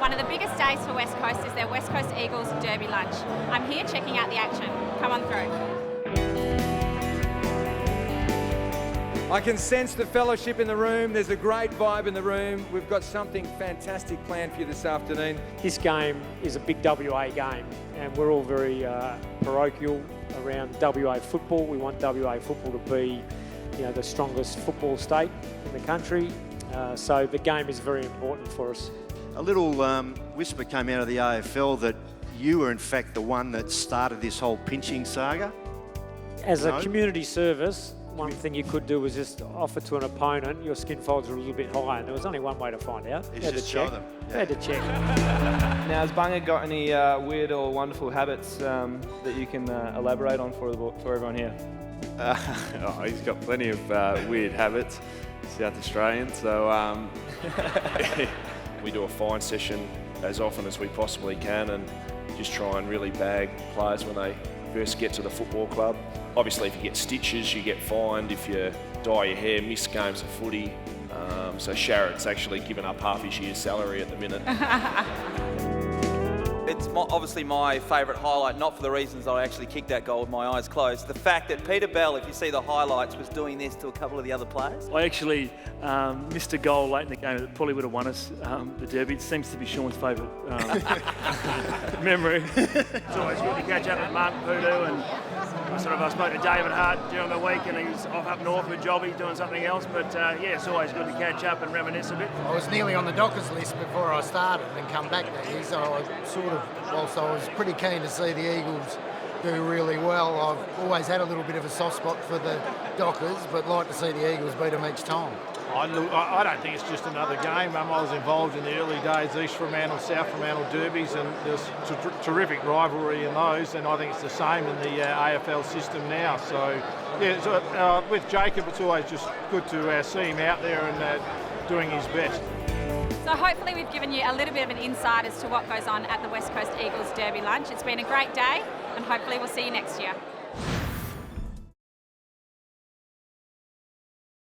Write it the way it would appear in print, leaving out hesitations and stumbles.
One of the biggest days for West Coast is their West Coast Eagles Derby lunch. I'm here checking out the action. Come on through. I can sense the fellowship in the room. There's a great vibe in the room. We've got something fantastic planned for you this afternoon. This game is a big WA game, and we're all very parochial around WA football. We want WA football to be, the strongest football state in the country. So the game is very important for us. A little whisper came out of the AFL that you were in fact the one that started this whole pinching saga. As a community service, one thing you could do was just offer to an opponent your skin folds are a little bit higher, and there was only one way to find out. You had to show them. You had to check. Now, has Bunga got any weird or wonderful habits that you can elaborate on for everyone here? He's got plenty of weird habits, South Australian, so we do a fine session as often as we possibly can and just try and really bag players when they first get to the football club. Obviously, if you get stitches, you get fined. If you dye your hair, miss games of footy. So Sharrett's actually given up half his year's salary at the minute. It's obviously my favourite highlight, not for the reasons that I actually kicked that goal with my eyes closed. The fact that Peter Bell, if you see the highlights, was doing this to a couple of the other players. I actually missed a goal late in the game that probably would have won us the derby. It seems to be Sean's favourite memory. It's always good to catch up with Mark Poodoo, and I spoke to David Hart during the week, and he was off up north with Jobby doing something else. But it's always good to catch up and reminisce a bit. I was nearly on the Dockers list before I started and come back there, so I whilst I was pretty keen to see the Eagles do really well, I've always had a little bit of a soft spot for the Dockers, but like to see the Eagles beat them each time. I don't think it's just another game. I was involved in the early days, East Fremantle, South Fremantle derbies, and there's terrific rivalry in those, and I think it's the same in the AFL system now. So, with Jacob, it's always just good to see him out there and doing his best. So hopefully we've given you a little bit of an insight as to what goes on at the West Coast Eagles Derby lunch. It's been a great day, and hopefully we'll see you next year.